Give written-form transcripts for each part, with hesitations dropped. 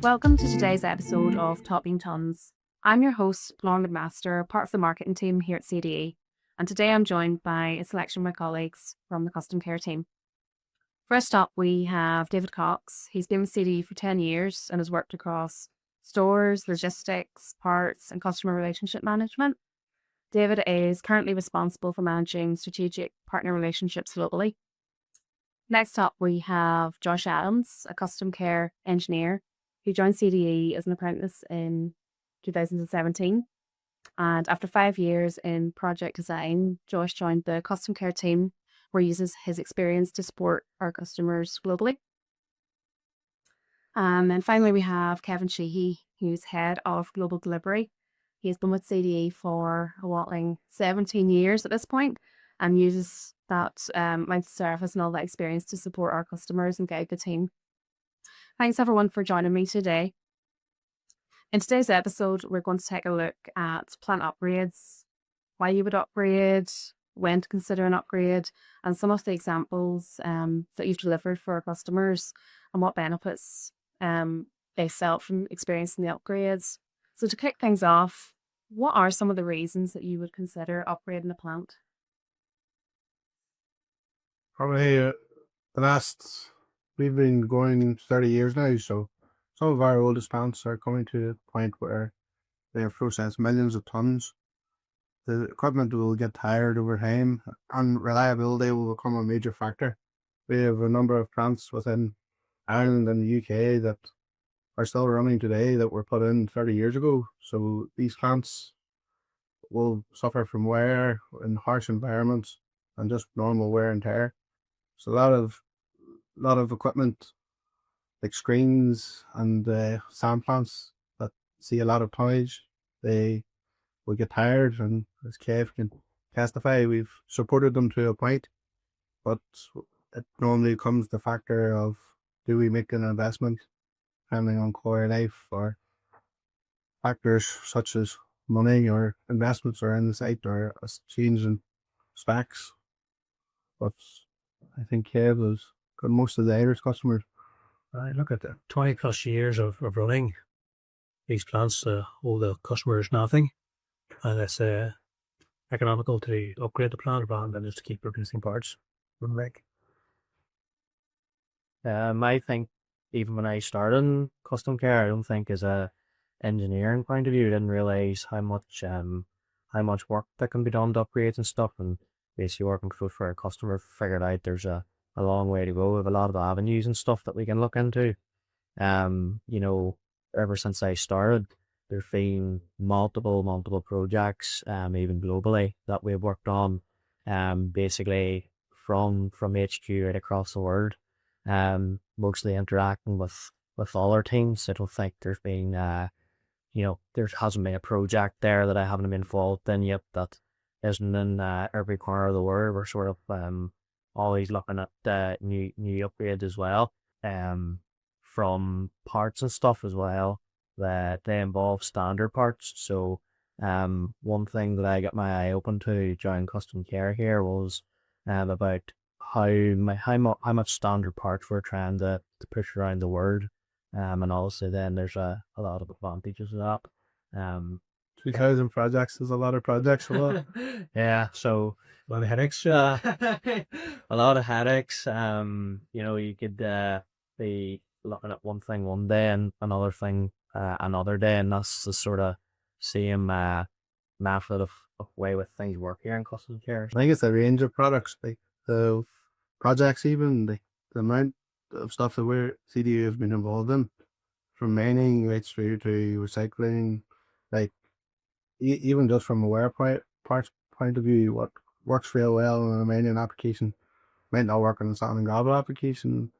Welcome to today's episode of TalkingTons. I'm your host, Lauren Master, part of the marketing team here at CDE, and today I'm joined by a selection of my colleagues from the CustomCare team. First up, we have David Cox. He's been with CDE for 10 years and has worked across stores, logistics, parts, and customer relationship management. David is currently responsible for managing strategic partner relationships globally. Next up, we have Josh Adams, a CustomCare engineer who joined CDE as an apprentice in 2017. And after 5 years in project design, Josh joined the CustomCare team, where he uses his experience to support our customers globally. And then finally, we have Kevin Sheehy, who's head of global delivery. He has been with CDE for a whopping 17 years at this point, and uses that amount of service and all that experience to support our customers and guide the team. Thanks everyone for joining me today. In today's episode, we're going to take a look at plant upgrades, why you would upgrade, when to consider an upgrade, and some of the examples that you've delivered for our customers and what benefits they felt from experiencing the upgrades. So to kick things off, what are some of the reasons that you would consider upgrading a plant? Probably we've been going 30 years now, so some of our oldest plants are coming to a point where they have processed millions of tons. The equipment will get tired over time, and reliability will become a major factor. We have a number of plants within Ireland and the UK that are still running today that were put in 30 years ago. So these plants will suffer from wear in harsh environments and just normal wear and tear. So a lot of equipment like screens and sand plants that see a lot of tonnage, they will get tired, and as Kev can testify, we've supported them to a point, but it normally comes the factor of, do we make an investment depending on core life, or factors such as money or investments are in the site, or a change in specs. But I think Kev has got most of the Irish customers. I look at the 20 plus years of running these plants, owe the customers nothing, and it's economical to upgrade the plant rather than just to keep producing parts from back. I think even when I started in CustomCare, I don't think as a engineering point of view, I didn't realise how much work that can be done to upgrades and stuff, and basically working close for a customer, figured out there's a long way to go. We have a lot of avenues and stuff that we can look into. Ever since I started, there's been multiple projects, even globally, that we've worked on, basically from HQ right across the world, mostly interacting with other teams. I don't think there's been, there hasn't been a project there that I haven't been involved in yet that isn't in every corner of the world. We're sort of always looking at new upgrades as well, from parts and stuff as well, that they involve standard parts. So one thing that I got my eye open to during CustomCare here was about how much standard parts we're trying to push around the world, and also then there's a lot of advantages of that. 2,000 projects is a lot of projects. Yeah, so A lot of headaches. a lot of headaches. You could be looking at one thing one day and another thing another day, and that's the sort of same method of way with things work here in CustomCare. I think it's a range of products, like the projects, even the amount of stuff that CDU have been involved in, from mining right through to recycling, like even just from a wear parts point of view, what works real well in a mining application might not work in a sand and gravel application.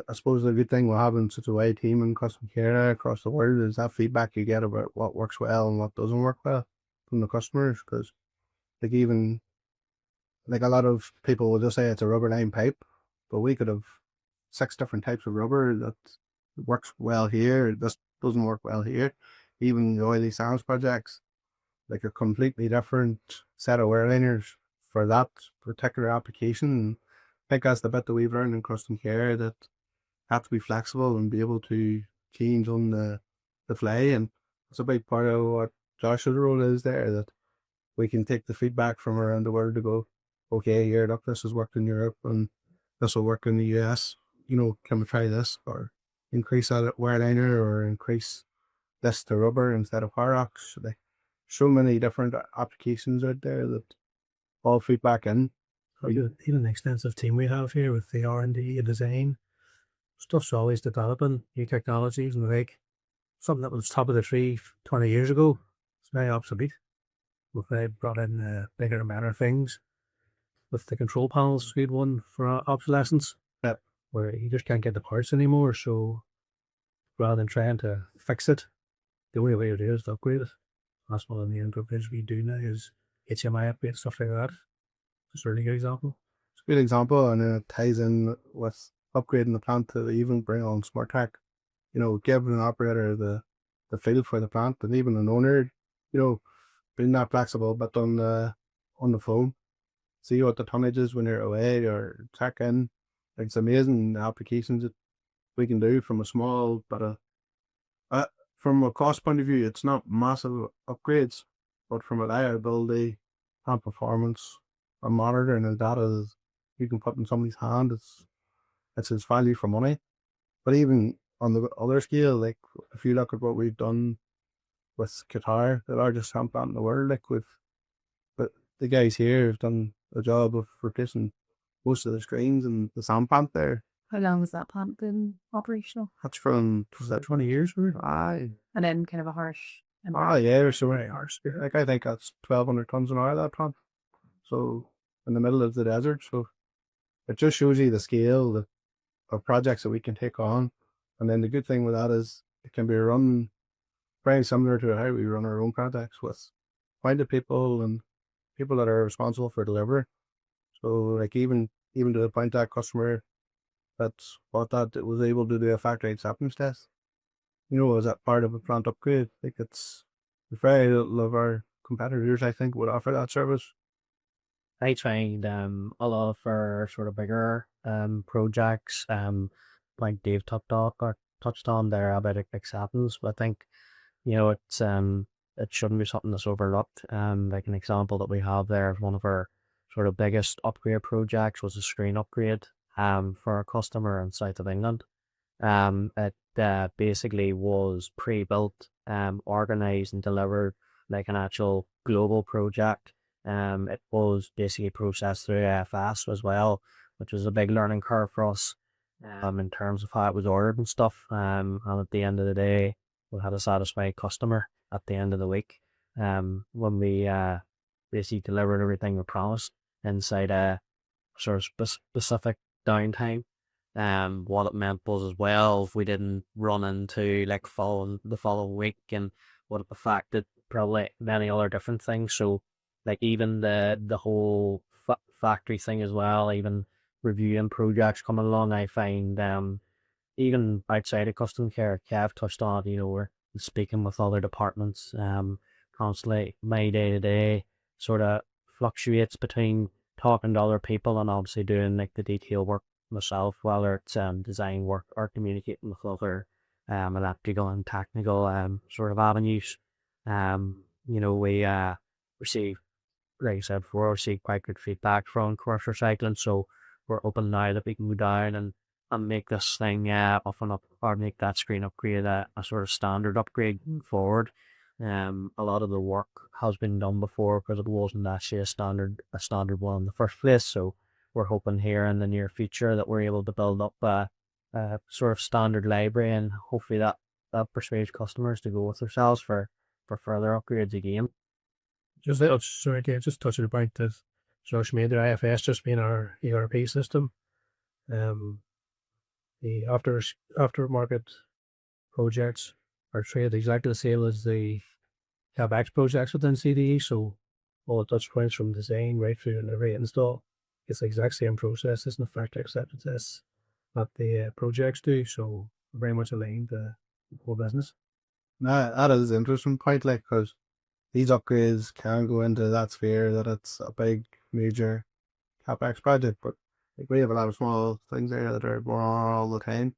I suppose the good thing we'll have in such a wide team in CustomCare across the world is that feedback you get about what works well and what doesn't work well from the customers. Because like a lot of people will just say it's a rubber line pipe, but we could have 6 different types of rubber that works well here, this doesn't work well here. Even the oily sands projects, like a completely different set of wear liners for that particular application think that's the bit that we've learned in custom care, that have to be flexible and be able to change on the fly. And it's a big part of what Josh's role is there, that we can take the feedback from around the world to go, okay, here, look, this has worked in Europe and this will work in the US. You know, can we try this? Or increase that wear liner, or increase this to rubber instead of Parox. Like, so many different applications out there that all feedback in. Even the extensive team we have here with the R&D and design, stuff's always developing, new technologies, and like something that was top of the tree 20 years ago, it's very obsolete. We've brought in bigger and better things. With the control panels, we had one for obsolescence, Yep. where you just can't get the parts anymore. So rather than trying to fix it, the only way to do it is to upgrade it. That's one of the improvements we do now, is HMI upgrade, stuff like that. It's a really good example. It's a good example, and then it ties in with upgrading the plant to even bring on smart tech. You know, giving an operator the feel for the plant, and even an owner, you know, being that flexible, but on the phone, see what the tonnage is when you're away, or check in. Like, it's amazing the applications that we can do from a small, but from a cost point of view, it's not massive upgrades, but from a reliability and performance and monitoring the data that you can put in somebody's hand, it's its value for money. But even on the other scale, like, if you look at what we've done with Qatar, the largest sand plant in the world, like, but the guys here have done a job of replacing most of the screens in the sand plant there. How long has that plant been operational? That's from 20 years, or? aye. And in kind of a harsh Oh environment. yeah, there's so many hours. Like, I think that's 1,200 tons an hour, that plant. So in the middle of the desert. So it just shows you the scale of projects that we can take on. And then the good thing with that is it can be run very similar to how we run our own projects, with pointed people and people that are responsible for delivery. So, like, even to the point that customer that's bought that, it was able to do a factory acceptance test, you know, as that part of a plant upgrade. Like, it's very little of our competitors, I think, would offer that service. I find a lot of our sort of bigger projects, like Dave touched on there about acceptance. But I think, you know, it shouldn't be something that's overlooked. Like an example that we have there of one of our sort of biggest upgrade projects was a screen upgrade for a customer in south of England. It basically was pre-built, organized and delivered like an actual global project. It was basically processed through AFS as well, which was a big learning curve for us in terms of how it was ordered and stuff. And at the end of the day, we had a satisfied customer at the end of the week when we basically delivered everything we promised inside a sort of specific downtime. What it meant was as well, if we didn't run into like the following week, and what it affected probably many other different things. So like even the whole factory thing as well, even reviewing projects coming along, I find even outside of custom care, Kev touched on, you know, we're speaking with other departments constantly. My day to day sort of fluctuates between talking to other people and obviously doing like the detail work myself, whether it's design work or communicating with other electrical and technical sort of avenues. You know, we receive, like I said before, receive quite good feedback from commercial recycling, so we're open now that we can go down and make this thing up and up, or make that screen upgrade a sort of standard upgrade going forward. A lot of the work has been done before because it wasn't actually a standard one in the first place. So we're hoping here in the near future that we're able to build up a sort of standard library, and hopefully that persuades customers to go with ourselves for further upgrades again. Just touching the point that Josh made there, IFS just being our ERP system. The aftermarket projects are treated exactly the same as the CapEx projects within CDE. So all the touch points from design right through and every install, it's the exact same process. It's not factory acceptance tests that the projects do. So very much aligned to the whole business. That is an interesting point, like, because these upgrades can go into that sphere that it's a big, major CapEx project, but Like we have a lot of small things there that are going on all the time.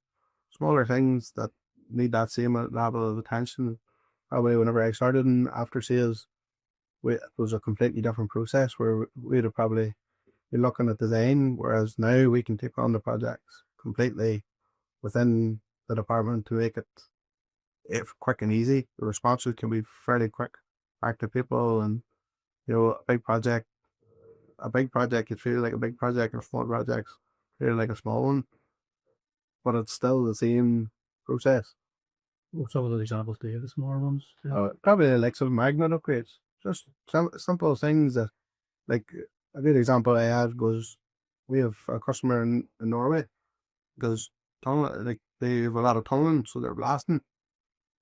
Smaller things that need that same level of attention. Probably whenever I started in after sales, it was a completely different process where we'd have probably been looking at design, whereas now we can take on the projects completely within the department to make it quick and easy. The responses can be fairly quick back to people, and a big project could feel like a big project, and small projects feel like a small one, but it's still the same process. What some of those examples do you have, the smaller ones? Yeah. Probably like some magnet upgrades, just some simple things that, like a good example I had was we have a customer in Norway because tunnel, like they have a lot of tunneling, so they're blasting.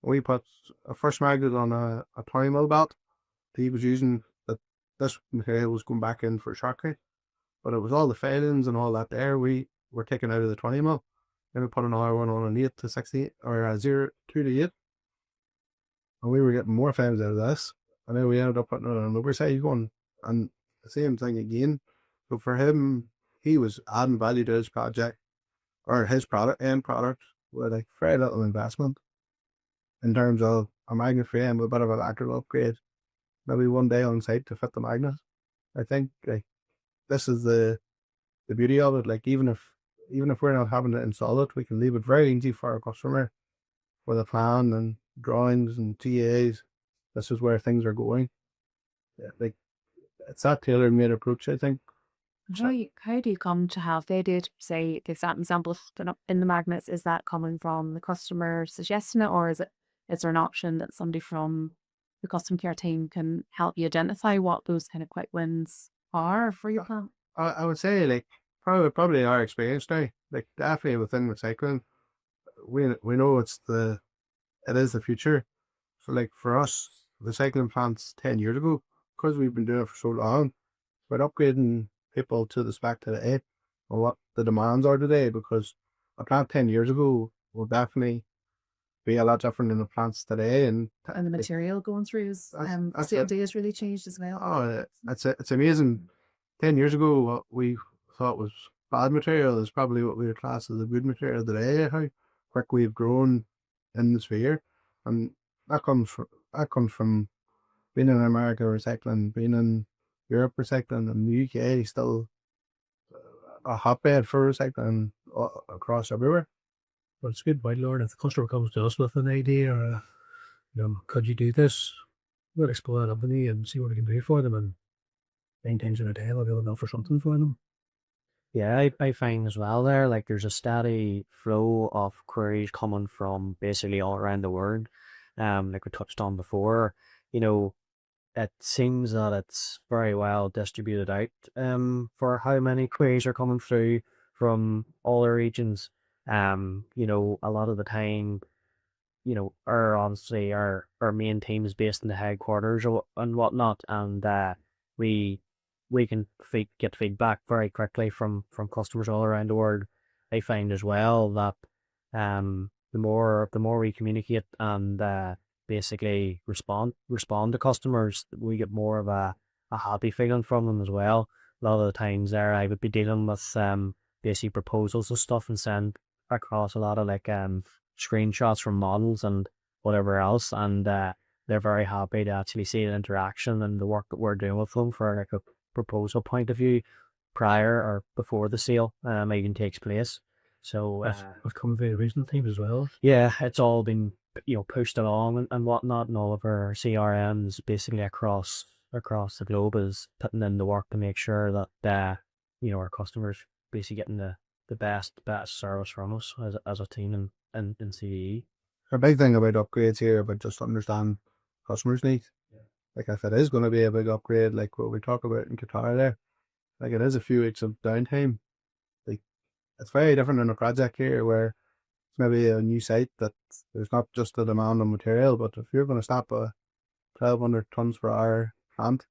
We put a first magnet on a 20 mil belt. He was using that this material was going back in for shotcrete, but it was all the failings and all that there we were taking out of the 20 mil. Then we put another one on an 8 to 60 or a 0 2 to 8, and we were getting more failings out of this. And then we ended up putting it on an oversized one, and the same thing again. So for him, he was adding value to his project or his end product with like very little investment in terms of a magnet frame with a bit of an electrical upgrade, maybe one day on site to fit the magnet. I think like this is the beauty of it. Like even if we're not having to install it, we can leave it very easy for our customer with a plan and drawings and TAs. This is where things are going. Yeah, like it's that tailor-made approach, I think. How do you come to have the idea to say the exact example in the magnets? Is that coming from the customer suggesting it, or is there an option that somebody from the CustomCare team can help you identify what those kind of quick wins are for your plant? I would say like probably our experience now, like definitely within recycling, we know it is the future. So like for us, recycling plants 10 years ago, because we've been doing it for so long, we're upgrading people to the spec today or what the demands are today, because a plant 10 years ago will definitely be a lot different than the plants today. And the material going through is that's COD has really changed as well. Oh, it's amazing. 10 years ago, what we thought was bad material is probably what we would class as a good material today. How quick we've grown in the sphere, and that comes from being in America recycling, being in Europe recycling, and the UK still a hotbed for recycling across everywhere. But it's good, white lord. If the customer comes to us with an idea or could you do this? We'll explore that company and see what we can do for them, and 9 times in a day I'll be able to offer something for them. Yeah, I find as well there, like there's a steady flow of queries coming from basically all around the world. Like we touched on before, it seems that it's very well distributed out for how many queries are coming through from all the regions. A lot of the time, our main team is based in the headquarters and whatnot, and we can get feedback very quickly from customers all around the world. I find as well that the more we communicate and basically respond to customers, we get more of a happy feeling from them as well. A lot of the times there I would be dealing with basic proposals and stuff and send across a lot of like screenshots from models and whatever else, and they're very happy to actually see the interaction and the work that we're doing with them for like a proposal point of view prior or before the sale even takes place. So I've come very recent teams as well. Yeah, it's all been pushed along and whatnot, and all of our CRMs basically across the globe is putting in the work to make sure that our customers basically getting the best service from us as a team in CDE. A big thing about upgrades here, but just understand customers' needs. Like if it is going to be a big upgrade, like what we talk about in Qatar there, like it is a few weeks of downtime. Like it's very different in a project here where it's maybe a new site that there's not just a demand on material, but if you're going to stop a 1,200 tons per hour plant,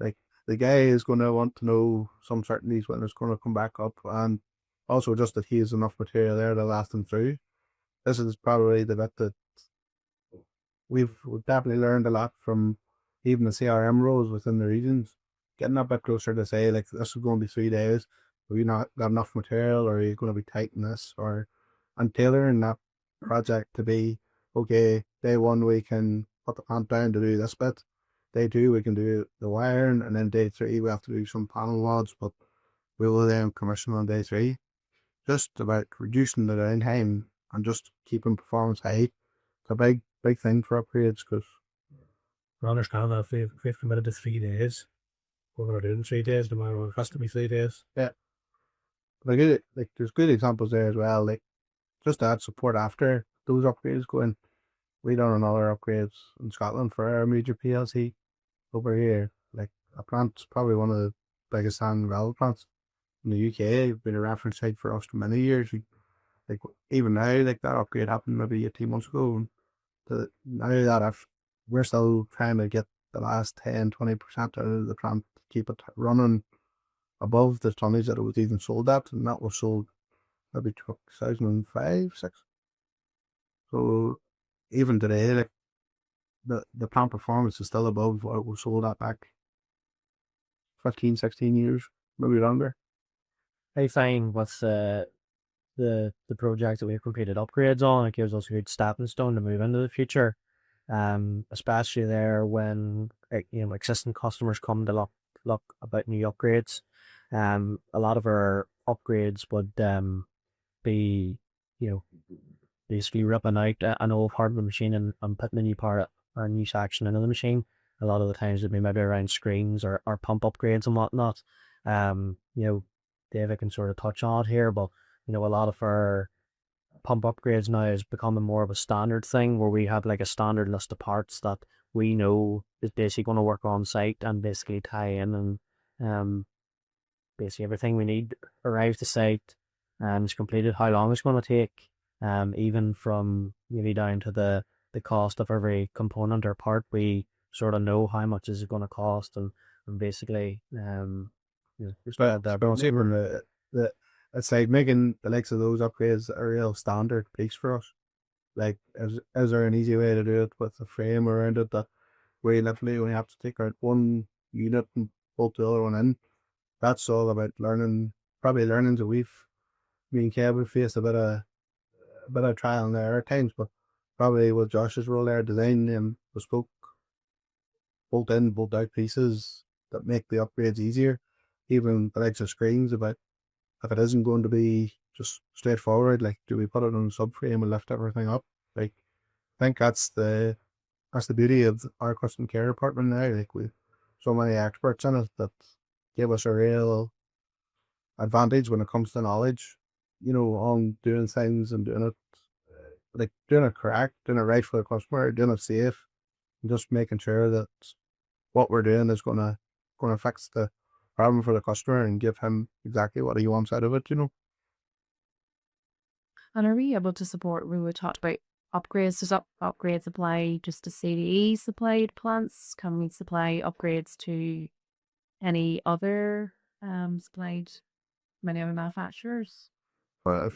like the guy is going to want to know some certainties when it's going to come back up, and also just that he has enough material there to last him through. This is probably the bit that we've definitely learned a lot from even the CRM roles within the regions, getting a bit closer to say like this is going to be 3 days. Have you not got enough material, or are you going to be tight in this? And tailoring that project to be, okay, day one we can put the plant down to do this bit. Day two we can do the wiring, and then day three we have to do some panel rods, but we will then commission on day three. Just about reducing the downtime and just keeping performance high. It's a big thing for upgrades, because I understand that if we've committed to 3 days, we're going to do it in 3 days, no matter what it has to be 3 days. there's good examples there as well. Like, just to add support after those upgrades go in. We done another upgrades in Scotland for our major PLC over here. Like, a plant's probably one of the biggest Unrivalled plants in the UK. Been a reference site for us for many years. Like, even now, like, that upgrade happened maybe 18 months ago. And now that we're still trying to get the last 10-20% out of the plant to keep it running above the tonnage that it was even sold at, and that was sold maybe 2005, 6. So even today, like, the plant performance is still above what it was sold at back 15, 16 years, maybe longer. I find with the projects that we've completed upgrades on, it gives us a good stepping stone to move into the future. Especially there when existing customers come to look about new upgrades. A lot of our upgrades would be basically ripping out an old part of the machine and putting a new part or a new section into the machine. A lot of the times it'd be maybe around screens or pump upgrades and whatnot. David can sort of touch on it here, but a lot of our pump upgrades now is becoming more of a standard thing, where we have like a standard list of parts that we know is basically going to work on site and basically tie in, and basically everything we need arrives to site and is completed, how long it's going to take, even from maybe down to the cost of every component or part. We sort of know how much is it going to cost, and basically It's like making the likes of those upgrades a real standard piece for us. Like, is there an easy way to do it with a frame around it that we literally only have to take out one unit and bolt the other one in? That's all about learning. Probably learning that we've faced a bit of trial and error at times, but probably with Josh's role there, design bespoke bolt in, bolt out pieces that make the upgrades easier. Even the likes of screens, about if it isn't going to be just straightforward, like, do we put it on a subframe and lift everything up? Like, I think that's the beauty of our custom care department now. Like, we so many experts in it that give us a real advantage when it comes to knowledge, on doing things and doing it correct, doing it right for the customer, doing it safe, and just making sure that what we're doing is gonna fix the problem for the customer and give him exactly what he wants out of it. And are we able to support, we talked about upgrades, does upgrades apply just to CDE supplied plants? Can we supply upgrades to any other supplied, many other manufacturers? But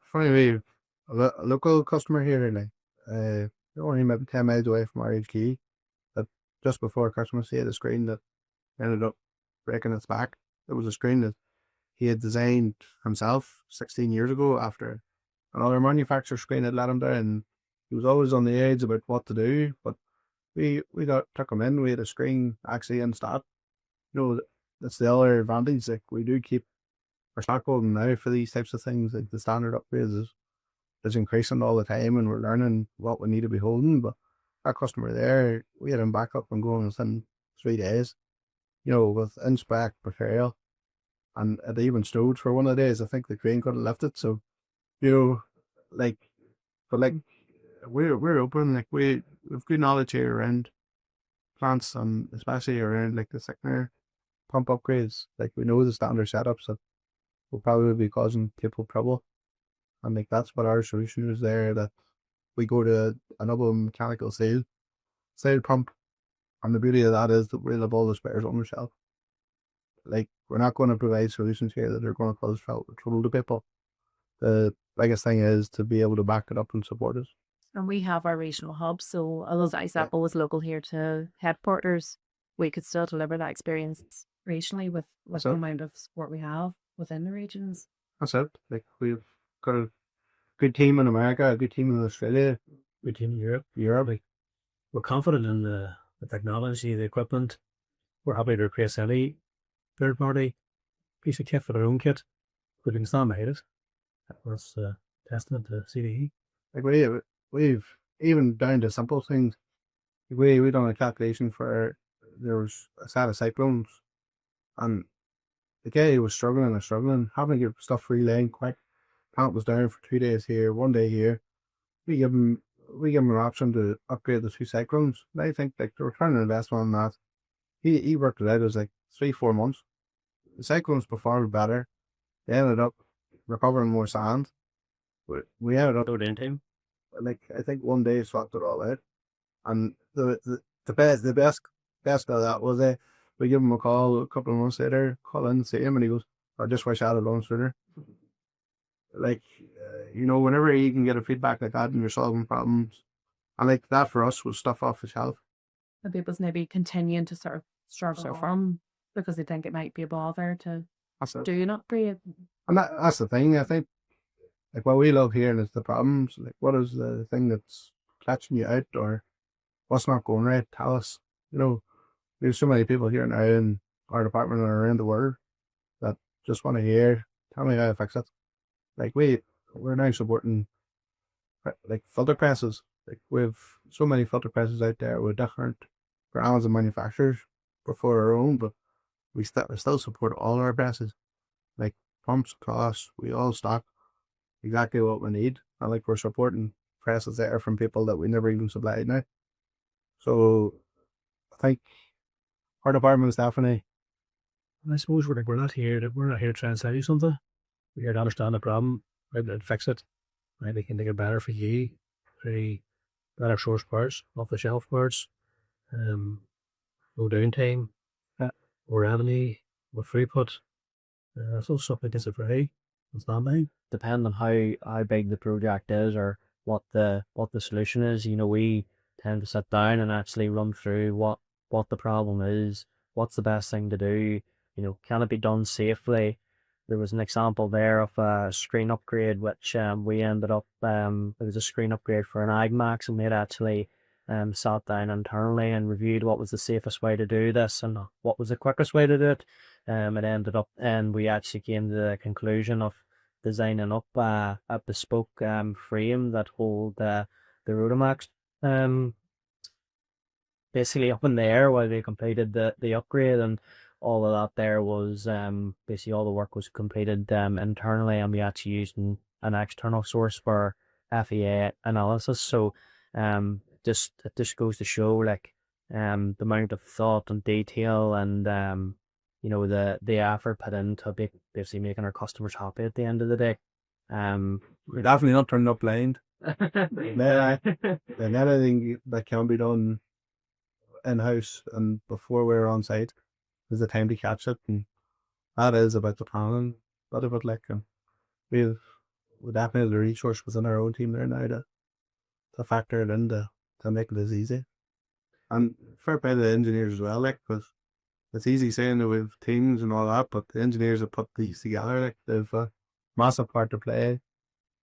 funny way, a local customer here, like, they're only maybe 10 miles away from our HQ, that just before Christmas he had a screen that ended up breaking its back. It was a screen that he had designed himself 16 years ago after another manufacturer screen had let him down. He was always on the edge about what to do, but we took him in. We had a screen actually in stock. That's the other advantage. Like, we do keep our stock holding now for these types of things. Like, the standard upgrades is increasing all the time, and we're learning what we need to be holding. But our customer there, we had him back up and going within 3 days, with in-spec material. And it even snowed for one of the days. I think the crane couldn't lift it. So, like, but like, we're open. Like, we've good knowledge here around plants, and especially around like the thickener pump upgrades. Like, we know the standard setups that will probably be causing people trouble, and like, that's what our solution is there. That we go to another mechanical sale pump, and the beauty of that is that we'll have all the spares on the shelf. Like, we're not going to provide solutions here that are going to cause trouble to people. The biggest thing is to be able to back it up and support us. And we have our regional hubs, so although Apple was local here to headquarters, we could still deliver that experience regionally with the amount of support we have. within the regions. That's it. Like we've got a good team in America, a good team in Australia, Good team in Europe. Europe. Like, we're confident in the technology, the equipment. We're happy to replace any third party piece of kit for their own kit. But we can stand behind it. That's testament to CDE. Like we've even down to simple things. Like we done a calculation for there was a set of cyclones, and the guy was struggling, having to get stuff relaying quick. Plant was down for 2 days here, 1 day here. We give him an option to upgrade the 2 cyclones. And I think like the return on investment on that, he worked it out. It was like 3-4 months. The cyclones performed better. They ended up recovering more sand. But we ended up No downtime. like I think 1 day swapped it all out. And the best of that was we give him a call a couple of months later, call in, see him, and he goes, "I just wish I had done sooner." Like whenever you can get a feedback like that and you're solving problems, and like that for us was stuff off the shelf. And people's maybe continuing to sort of struggle from because they think it might be a bother to That's it. do an upgrade. And that's the thing. I think like what we love hearing is the problems. Like what is the thing that's catching you out, or what's not going right? Tell us. There's so many people here now in our department and around the world that just want to hear, tell me how to fix it. Like we're now supporting like filter presses. Like we've so many filter presses out there with different brands and manufacturers before our own, but we still support all our presses. Like pumps, costs, we all stock exactly what we need. And like we're supporting presses there from people that we never even supplied now. So I think our department is definitely. And I suppose we're not here to try and sell you something. We're here to understand the problem, right, and fix it. Right, they can make it better for you, through better source parts, off the shelf parts, no downtime, more revenue, more throughput. So stuff like this is free. It's not mine. Depending on how big the project is or what the solution is, we tend to sit down and actually run through what the problem is, what's the best thing to do, can it be done safely. There was an example there of a screen upgrade which we ended up it was a screen upgrade for an AgMax, and we had actually sat down internally and reviewed what was the safest way to do this and what was the quickest way to do it. It ended up, and we actually came to the conclusion of designing up a bespoke frame that hold the Rotamax basically up in the air while they completed the upgrade, and all of that there was basically all the work was completed internally, and we actually used an external source for FEA analysis. So it just goes to show like the amount of thought and detail and the effort put into basically making our customers happy at the end of the day. We're definitely not turning up blind. And anything that can be done in-house and before we're on site is the time to catch it, and that is about the planning bit of it. Like, and we definitely have the resource within our own team there now to factor it in to make it as easy. And fair play to the engineers as well, like, because it's easy saying that we've teams and all that, but the engineers that put these together, like, they've a massive part to play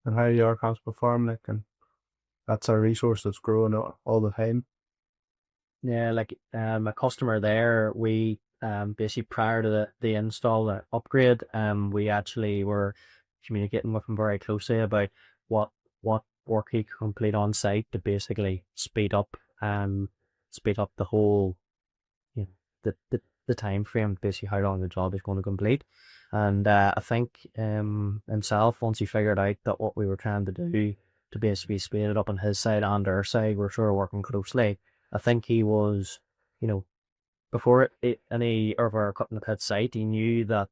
in how your costs perform, like, and that's our resource that's growing all the time. Yeah, like a customer there, we basically prior to the install, the upgrade, we actually were communicating with him very closely about what work he could complete on site to basically speed up the whole, the time frame, basically how long the job is going to complete. And I think himself, once he figured out that what we were trying to do to basically speed it up on his side and our side, we're sort of working closely. I think he was, before any of our cutting the pit site, he knew that,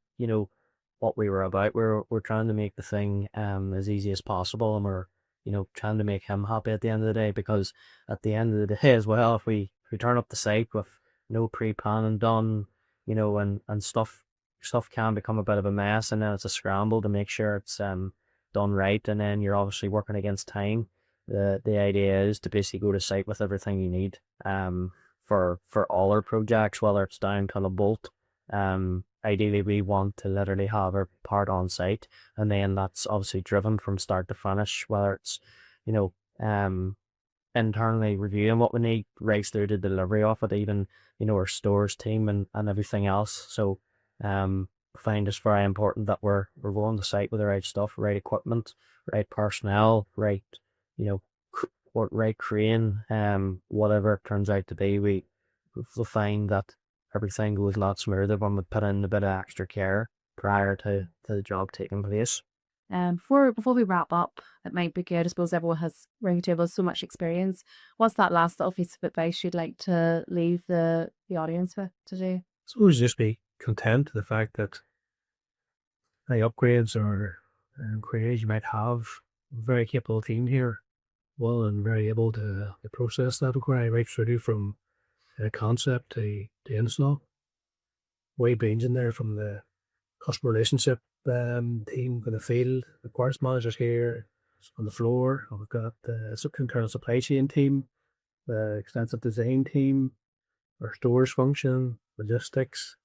what we were about. We're trying to make the thing as easy as possible, and we're, trying to make him happy at the end of the day, because at the end of the day as well, if we turn up the site with no pre-planning done, and stuff can become a bit of a mess, and then it's a scramble to make sure it's done right, and then you're obviously working against time. The idea is to basically go to site with everything you need for all our projects, whether it's down to a bolt, ideally we want to literally have our part on site, and then that's obviously driven from start to finish, whether it's, you know, internally reviewing what we need right through to delivery of it, even, you know, our stores team and everything else. So find it's very important that we're going to site with the right stuff, right equipment, right personnel, right, you know, right crane, whatever it turns out to be. We'll find that everything goes a lot smoother when we put in a bit of extra care prior to the job taking place. Before we wrap up, it might be good. I suppose everyone has round table so much experience. What's that last little piece of advice you'd like to leave the audience with today? suppose just be content to the fact that any upgrades or queries you might have, a very capable team here, well, and very able to process that inquiry right through from concept to install. Wide range in there from the customer relationship team in the field, the parts managers here on the floor. We've got the concurrent supply chain team, the extensive design team, our stores function, logistics,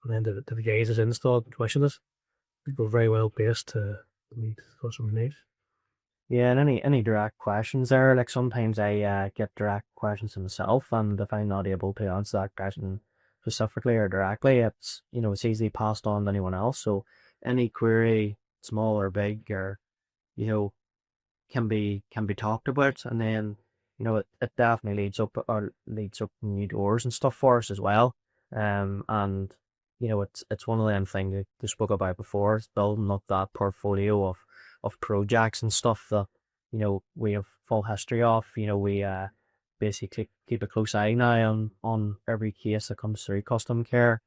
and then the guys that installed and commissioned it. I think we're very well placed to meet customer needs. Yeah, and any direct questions there, like sometimes I get direct questions to myself, and if I'm not able to answer that question specifically or directly, it's, you know, it's easily passed on to anyone else. So any query, small or big, or, you know, can be talked about, and then, you know, it definitely leads up new doors and stuff for us as well. And you know, it's one of them things that we spoke about before. It's building up that portfolio of projects and stuff that, you know, we have full history of. You know, we basically keep a close eye now on every case that comes through CustomCare,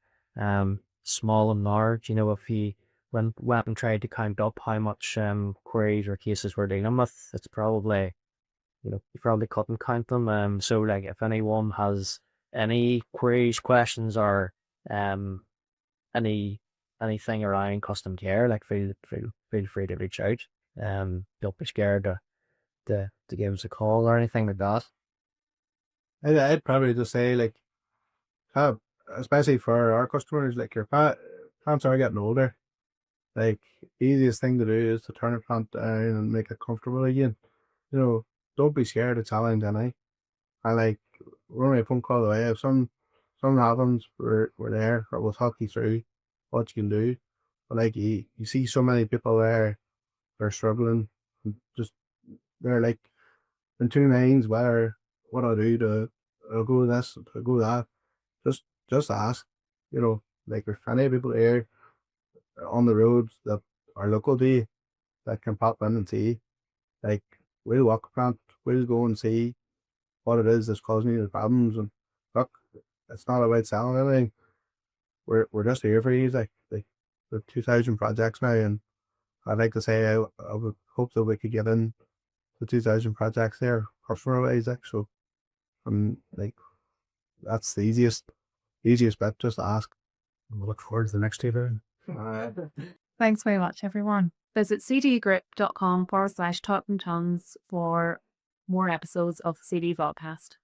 small and large. You know, if you went and tried to count up how much queries or cases we're dealing with, it's probably, you know, you probably couldn't count them. So like, if anyone has any queries, questions, or anything around CustomCare, like feel free to reach out. Don't be scared to give us a call or anything like that. I'd probably just say, like, especially for our customers, like, your plants are getting older. Like, easiest thing to do is to turn a plant down and make it comfortable again. You know, don't be scared to challenge any. And like, we're only a phone call away. If something happens, we're there, or we'll talk you through what you can do. But like, you see so many people there, they're struggling, and just, they're like in two minds whether what I do to go this, to go that. Just ask. You know, like, there's plenty of people here on the roads that are local to you that can pop in and see. Like, we'll walk a plant, we'll go and see what it is that's causing you the problems. And look, it's not about selling anything. We're just here for you. Like the 2,000 projects now, and I'd like to say I would hope that we could get in the 2,000 projects there customer wise. Like, so like, that's the easiest bit. Just ask. And we'll look forward to the next event. Thanks very much, everyone. Visit cdegroup.com/talkingtons for more episodes of the CD Vodcast.